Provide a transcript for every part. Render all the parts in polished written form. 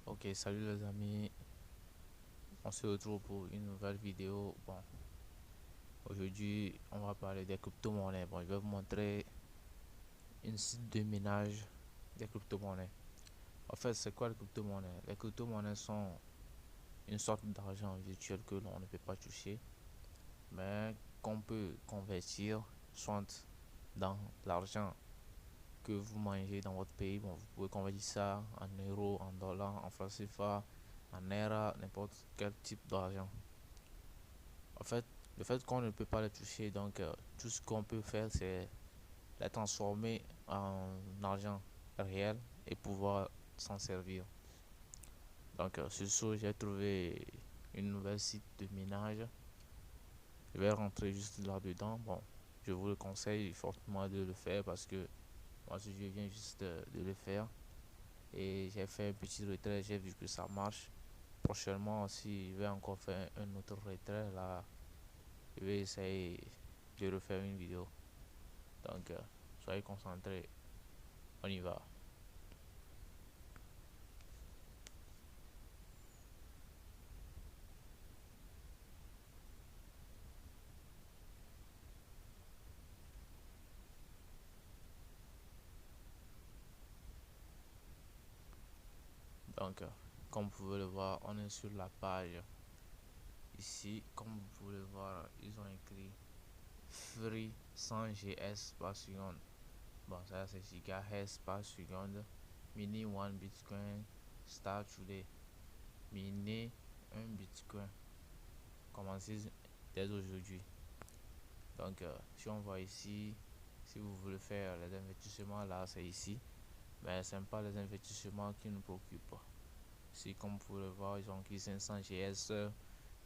Ok, salut les amis, on se retrouve pour une nouvelle vidéo. Bon, aujourd'hui on va parler des crypto-monnaies. Bon, je vais vous montrer une site de minage des crypto-monnaies. En fait, c'est quoi les crypto-monnaies? Les crypto-monnaies sont une sorte d'argent virtuel que l'on ne peut pas toucher, mais qu'on peut convertir soit dans l'argent que vous mangez dans votre pays. Bon, vous pouvez convertir ça en euros, en dollars, en francs CFA, en naira, n'importe quel type d'argent. En fait, le fait qu'on ne peut pas les toucher, donc tout ce qu'on peut faire, c'est les transformer en argent réel et pouvoir s'en servir. Donc, sur ce, j'ai trouvé une nouvelle site de minage. Je vais rentrer juste là-dedans. Bon, je vous le conseille fortement de le faire parce que moi, je viens juste de le faire et j'ai fait un petit retrait. J'ai vu que ça marche. Prochainement aussi, je vais encore faire un autre retrait là. Je vais essayer de refaire une vidéo. Donc, soyez concentrés. On y va. Donc, comme vous pouvez le voir, on est sur la page. Ici, comme vous pouvez le voir, ils ont écrit Free 100 GS par seconde. Bon, ça c'est gigahertz par seconde. Mini 1 Bitcoin. Start today. Miner un Bitcoin. Commencez dès aujourd'hui. Donc, si on voit ici, si vous voulez faire les investissements, là, c'est ici. Mais ce n'est pas les investissements qui nous préoccupent. Si, comme vous pouvez le voir, ils ont écrit 500 GS,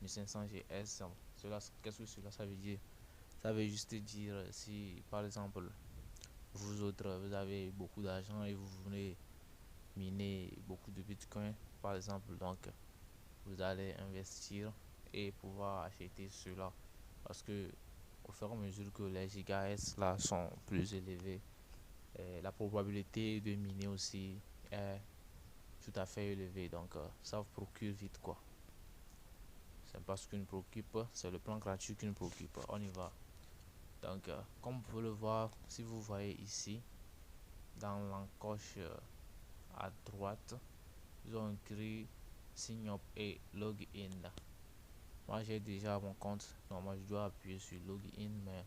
1500 GS. Qu'est-ce que cela ça veut dire? Ça veut juste dire si, par exemple, vous autres, vous avez beaucoup d'argent et vous voulez miner beaucoup de Bitcoin, par exemple, donc vous allez investir et pouvoir acheter cela. Parce que au fur et à mesure que les gigahertz là sont plus élevés, la probabilité de miner aussi est tout à fait élevée. Donc ça vous procure vite quoi. C'est pas ce qui nous préoccupe, c'est le plan gratuit qui nous préoccupe. On y va. Donc comme vous pouvez le voir, si vous voyez ici, dans l'encoche à droite, ils ont écrit sign up et login. Moi j'ai déjà mon compte, normalement je dois appuyer sur login, mais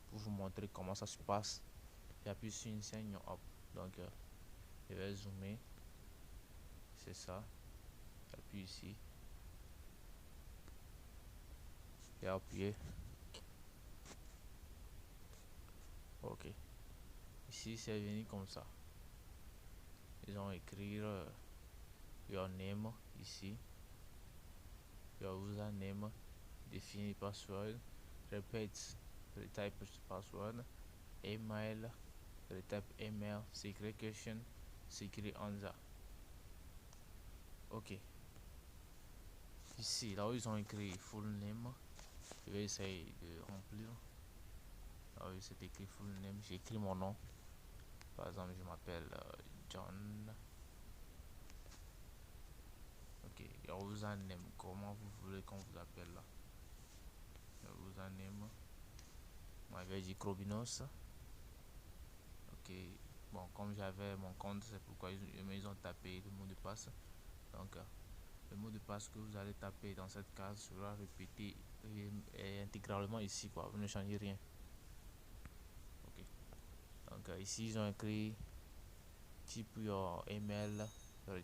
pour vous montrer comment ça se passe, j'appuie sur une sign up. Donc je vais zoomer, c'est ça, j'appuie ici, j'ai appuyé, ok. Ici c'est venu comme ça, ils ont écrit your name ici, your username, définir password, repeat, retype password, email, retype email, secret question, secret answer. Ok, ici là où ils ont écrit full name, je vais essayer de remplir. Là où c'est écrit full name, j'ai écrit mon nom. Par exemple, je m'appelle John. Ok, your username, comment vous voulez qu'on vous appelle là? Your username, moi je vais dire Crobinos. Ok, Bon, comme j'avais mon compte, c'est pourquoi ils ont tapé le mot de passe. Donc, le mot de passe que vous allez taper dans cette case sera répété intégralement ici, quoi. Vous ne changez rien. Ok. Donc, ici, ils ont écrit type your email,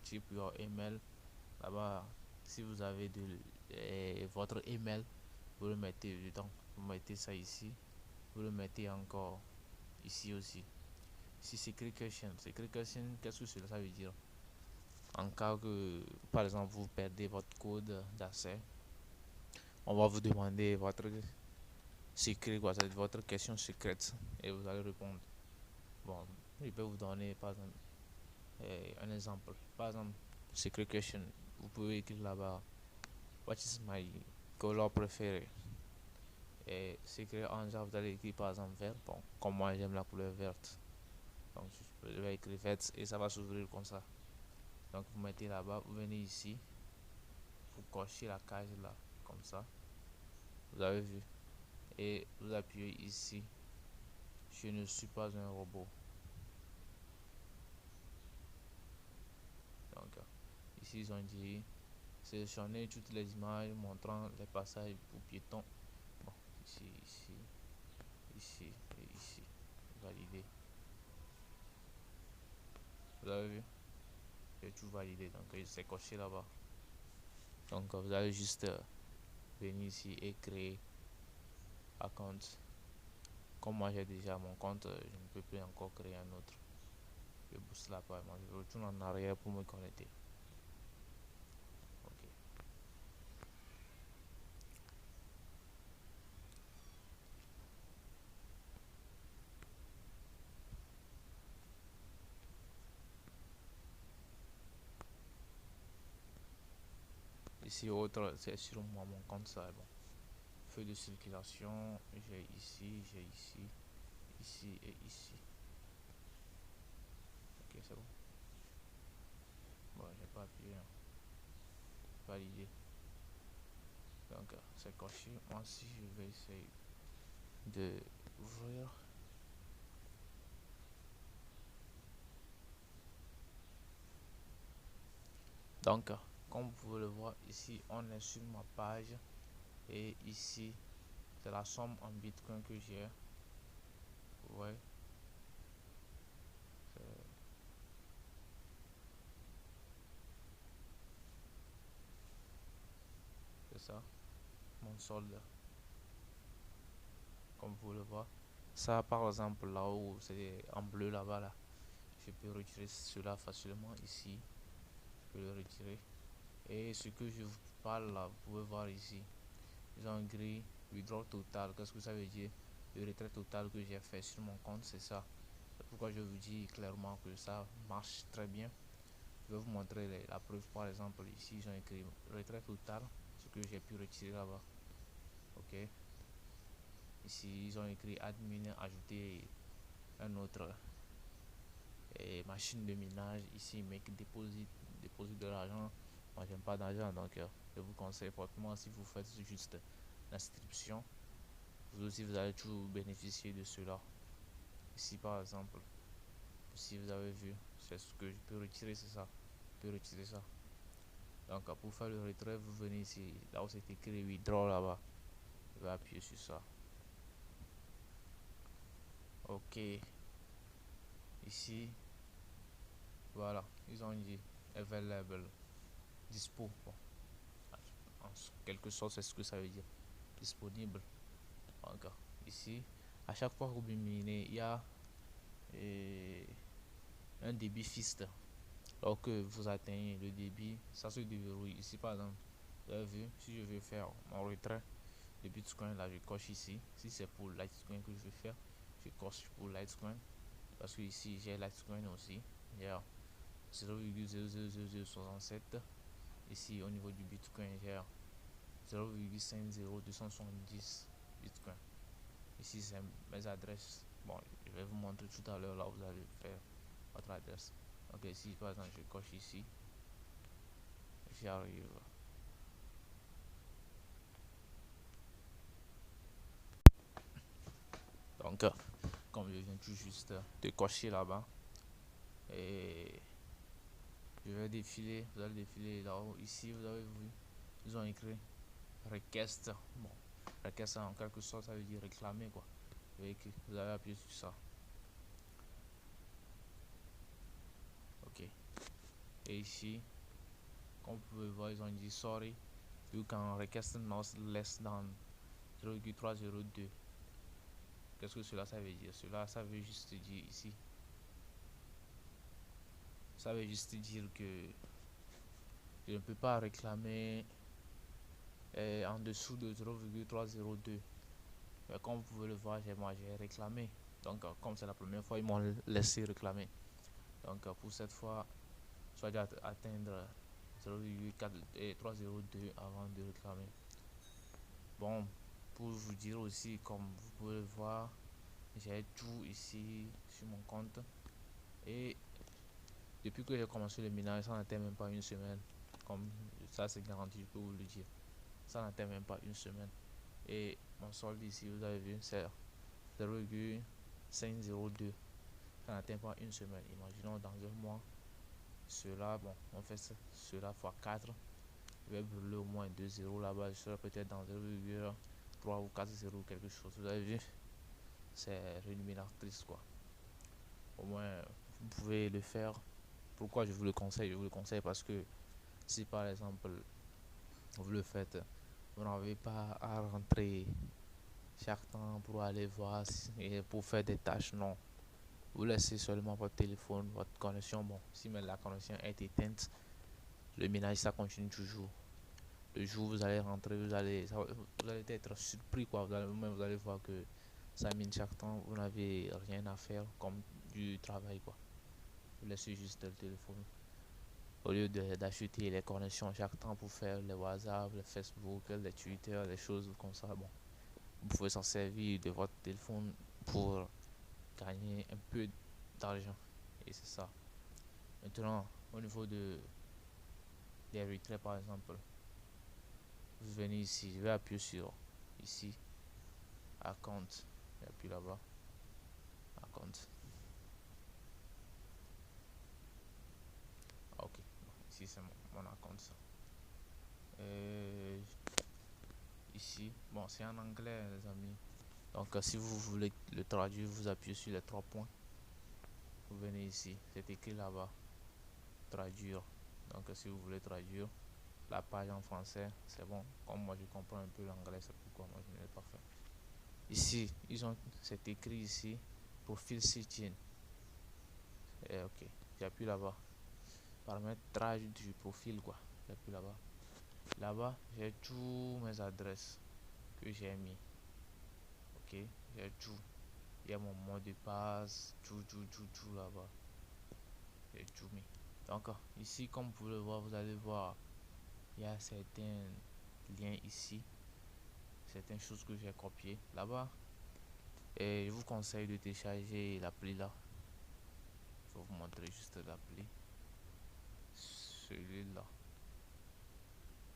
type your email. Là-bas, si vous avez votre email, vous le mettez dedans. Vous mettez ça ici. Vous le mettez encore ici aussi. Si c'est question, qu'est-ce que cela veut dire? En cas que, par exemple, vous perdez votre code d'accès, on va vous demander votre secret, quoi, c'est votre question secrète, et vous allez répondre. Bon, je peux vous donner, par exemple, un exemple. Par exemple, secret question, vous pouvez écrire là-bas, what is my color préféré? Et secret en genre, vous allez écrire par exemple vert. Bon, comme moi j'aime la couleur verte. Donc je vais écrire verte et ça va s'ouvrir comme ça. Donc vous mettez là-bas, vous venez ici, vous cochez la case là, comme ça. Vous avez vu. Et vous appuyez ici. Je ne suis pas un robot. Donc ici ils ont dit sélectionnez toutes les images montrant les passages pour piétons. Bon, ici, ici et ici. Valider. Vous avez vu? J'ai tout validé. Donc c'est coché là-bas. Donc vous allez juste venir ici et créer un compte. Comme moi j'ai déjà mon compte, je ne peux plus encore créer un autre. Je booste la page. Moi je retourne en arrière pour me connecter. Ok. Ici autre, c'est sur moi mon compte ça est bon. Feuille de circulation, j'ai ici, ici et ici. Ok, c'est bon. Bon, j'ai pas appuyé. Hein. Validé. Donc c'est coché. Moi aussi je vais essayer de ouvrir. Donc comme vous pouvez le voir ici, on est sur ma page et ici c'est la somme en bitcoin que j'ai. Ouais, c'est ça, mon solde, comme vous pouvez le voir. Ça, par exemple, là où c'est en bleu là-bas, là, je peux retirer cela facilement ici. Je peux le retirer. Et ce que je vous parle là, vous pouvez voir ici. Ils ont écrit withdrawal total. Qu'est-ce que ça veut dire? Le retrait total que j'ai fait sur mon compte, c'est ça. C'est pourquoi je vous dis clairement que ça marche très bien. Je vais vous montrer la preuve. Par exemple, ici, ils ont écrit retrait total, ce que j'ai pu retirer là-bas. Ok. Ici, ils ont écrit admin, ajouter un autre machine de minage. Ici, make déposit de l'argent. Moi, j'aime pas d'argent, donc je vous conseille fortement si vous faites juste l'inscription. Vous aussi, vous allez toujours bénéficier de cela. Ici, par exemple, si vous avez vu, c'est ce que je peux retirer, c'est ça. Je peux retirer ça. Donc, pour faire le retrait, vous venez ici, là où c'est écrit withdraw là-bas. Je vais appuyer sur ça. Ok. Ici, voilà, ils ont dit available, dispo. Bon, en quelque sorte, c'est ce que ça veut dire. Disponible. Donc, ici, à chaque fois que vous minez, il y a un débit fixe. Alors que vous atteignez le débit, ça se déverrouille. Ici, par exemple, vous avez vu, si je veux faire mon retrait de Bitcoin, là, je coche ici. Si c'est pour Litecoin que je veux faire, je coche pour Litecoin. Parce que ici, j'ai Litecoin aussi. Il y a 0,00067. Ici, au niveau du Bitcoin, j'ai 0,50270 Bitcoin. Ici, c'est mes adresses. Bon, je vais vous montrer tout à l'heure là où vous allez faire votre adresse. Ok, ici, par exemple, je coche ici. J'arrive. Donc, comme je viens tout juste de cocher là-bas, Et je vais défiler, vous allez défiler là-haut. Ici, vous avez vu, ils ont écrit request. Bon, request en quelque sorte, ça veut dire réclamer quoi. Vous avez appuyé sur ça. Ok. Et ici, comme vous pouvez voir, ils ont dit sorry, you can request not less than 0,302. Qu'est-ce que cela ça veut dire? Cela, ça veut juste dire ici. Ça veut juste dire que je ne peux pas réclamer en dessous de 0,302. Mais comme vous pouvez le voir, moi j'ai réclamé. Donc comme c'est la première fois, ils m'ont laissé réclamer. Donc pour cette fois, je dois atteindre 0,302 avant de réclamer. Bon, pour vous dire aussi, comme vous pouvez le voir, j'ai tout ici sur mon compte. Et depuis que j'ai commencé le minage, ça n'atteint même pas une semaine. Comme ça, c'est garanti, je peux vous le dire. Ça n'atteint même pas une semaine. Et mon solde ici, vous avez vu, c'est 0,502. Ça n'atteint pas une semaine. Imaginons dans un mois, cela, bon, on fait cela fois 4. Je vais brûler au moins 2 zéros là-bas. Je serai peut-être dans 0,3 ou 4 zéros quelque chose. Vous avez vu, c'est rémunératrice quoi. Au moins, vous pouvez le faire. Pourquoi je vous le conseille? Je vous le conseille parce que si par exemple vous le faites, vous n'avez pas à rentrer chaque temps pour aller voir et pour faire des tâches, non. Vous laissez seulement votre téléphone, votre connexion. Bon, si même la connexion est éteinte, le ménage ça continue toujours. Le jour où vous allez rentrer, vous allez être surpris quoi. Vous allez voir que ça mine chaque temps. Vous n'avez rien à faire comme du travail quoi. Vous laissez juste le téléphone. Au lieu d'acheter les connexions chaque temps pour faire les WhatsApp, les Facebook, les Twitter, les choses comme ça. Bon, vous pouvez s'en servir de votre téléphone pour gagner un peu d'argent. Et c'est ça. Maintenant, au niveau des retraits par exemple, vous venez ici, je vais appuyer sur ici, account, j'appuie là-bas, account. Ok, ici c'est mon account. Ça. Ici, bon c'est en anglais les amis. Donc si vous voulez le traduire, vous appuyez sur les 3 points. Vous venez ici, c'est écrit là-bas, traduire. Donc si vous voulez traduire la page en français, c'est bon. Comme moi je comprends un peu l'anglais, c'est pourquoi moi je ne l'ai pas fait. Ici, c'est écrit ici, profil setting. Et ok, j'appuie là-bas. Paramétrage du profil quoi. J'appuie là-bas. Là-bas, j'ai tous mes adresses que j'ai mis. Ok, j'ai tout. Il y a mon mot de passe, tout là-bas. J'ai tout mis. Donc ici, comme vous pouvez le voir, vous allez voir, il y a certains liens ici, certaines choses que j'ai copiées là-bas. Et je vous conseille de télécharger l'appli là. Je vais vous montrer juste l'appli. Celui-là.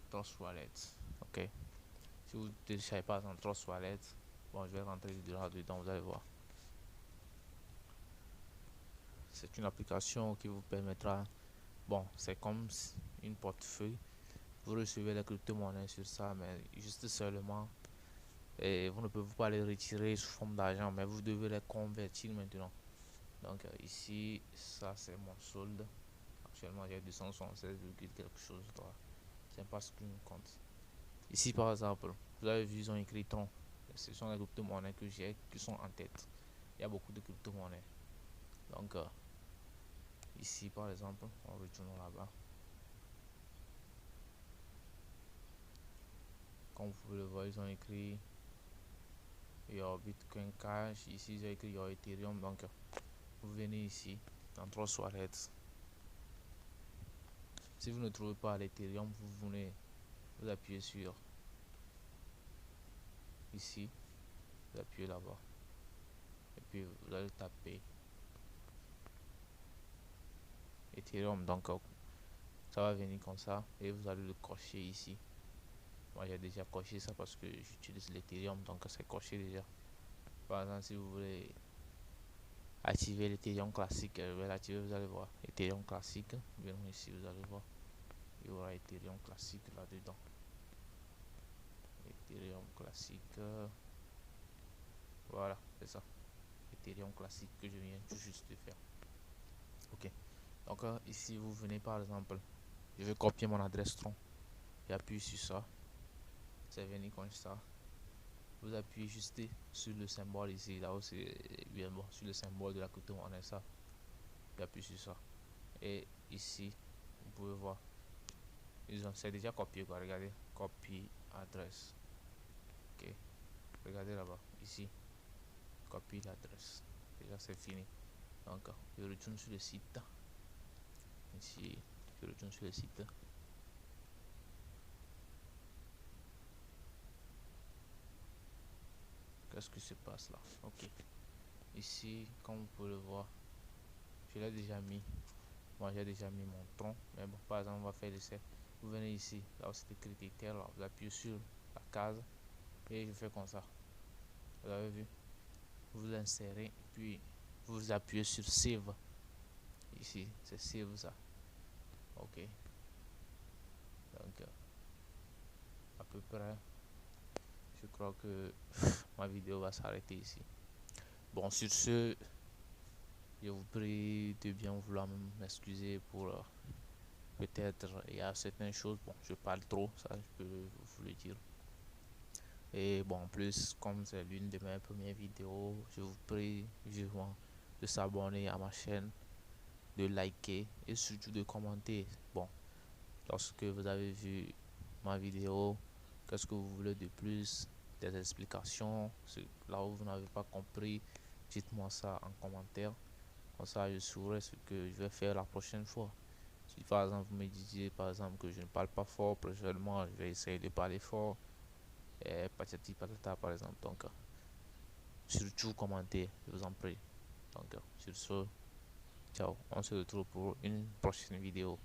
Trust Wallet. Ok. Si vous ne téléchargez pas en Trust Wallet, bon, je vais rentrer dedans, vous allez voir. C'est une application qui vous permettra, bon, c'est comme une portefeuille. Vous recevez les crypto-monnaies sur ça, mais juste seulement. Et vous ne pouvez pas les retirer sous forme d'argent, mais vous devez les convertir maintenant. Donc ici, ça c'est mon solde. Actuellement, j'ai 276, quelque chose. C'est pas ce qui me compte. Ici, par exemple, vous avez vu, ils ont écrit Tron. Ce sont les crypto-monnaies que j'ai qui sont en tête. Il y a beaucoup de crypto-monnaies. Donc, ici, par exemple, on retourne là-bas. Comme vous pouvez le voir, ils ont écrit Your Bitcoin Cash. Ici, ils ont écrit Your Ethereum. Donc, vous venez ici, dans 3 wallets. Si vous ne trouvez pas l'Ethereum, vous venez, vous appuyez sur ici, vous appuyez là-bas. Et puis, vous allez taper Ethereum. Donc, ça va venir comme ça. Et vous allez le cocher ici. Moi, j'ai déjà coché ça parce que j'utilise l'Ethereum. Donc, c'est coché déjà. Par exemple, si vous voulez activer l'Ethereum classique. Je vais l'activer, vous allez voir. Ethereum classique. Venons ici, vous allez voir. Il y aura Ethereum classique là-dedans. Ethereum classique. Voilà, c'est ça. Ethereum classique que je viens tout juste de faire. Ok. Donc ici, vous venez par exemple. Je vais copier mon adresse tronc. J'appuie sur ça. C'est venu comme ça. Vous appuyez juste sur le symbole ici, là où c'est bien bon, sur le symbole de la crypto-monnaie, ça. J'appuie sur ça. Et ici, vous pouvez voir, c'est déjà copié quoi, regardez, copie adresse. Ok, regardez là-bas, ici, copie l'adresse. Déjà c'est fini. Donc, je retourne sur le site. Ici, je retourne sur le site. Qu'est-ce qui se passe là? Ok. Ici, comme vous pouvez le voir, je l'ai déjà mis. Moi, j'ai déjà mis mon tronc. Mais bon, par exemple, on va faire l'essai. Vous venez ici, là où c'est écrit Ether, là, vous appuyez sur la case et je fais comme ça. Vous avez vu? Vous l'insérez, puis vous appuyez sur Save. Ici, c'est Save ça. Ok. Donc, à peu près, je crois que ma vidéo va s'arrêter ici. Bon, sur ce, je vous prie de bien vouloir m'excuser pour peut-être il y a certaines choses. Bon, je parle trop, ça je peux vous le dire. Et bon, en plus, comme c'est l'une de mes premières vidéos, je vous prie vivement de s'abonner à ma chaîne, de liker et surtout de commenter. Bon, lorsque vous avez vu ma vidéo, qu'est-ce que vous voulez de plus, des explications, là où vous n'avez pas compris, dites-moi ça en commentaire. Comme ça, je saurai ce que je vais faire la prochaine fois. Si par exemple vous me disiez par exemple que je ne parle pas fort, prochainement je vais essayer de parler fort. Et patati patata par exemple. Donc, surtout commenter, je vous en prie. Donc, sur ce, ciao. On se retrouve pour une prochaine vidéo.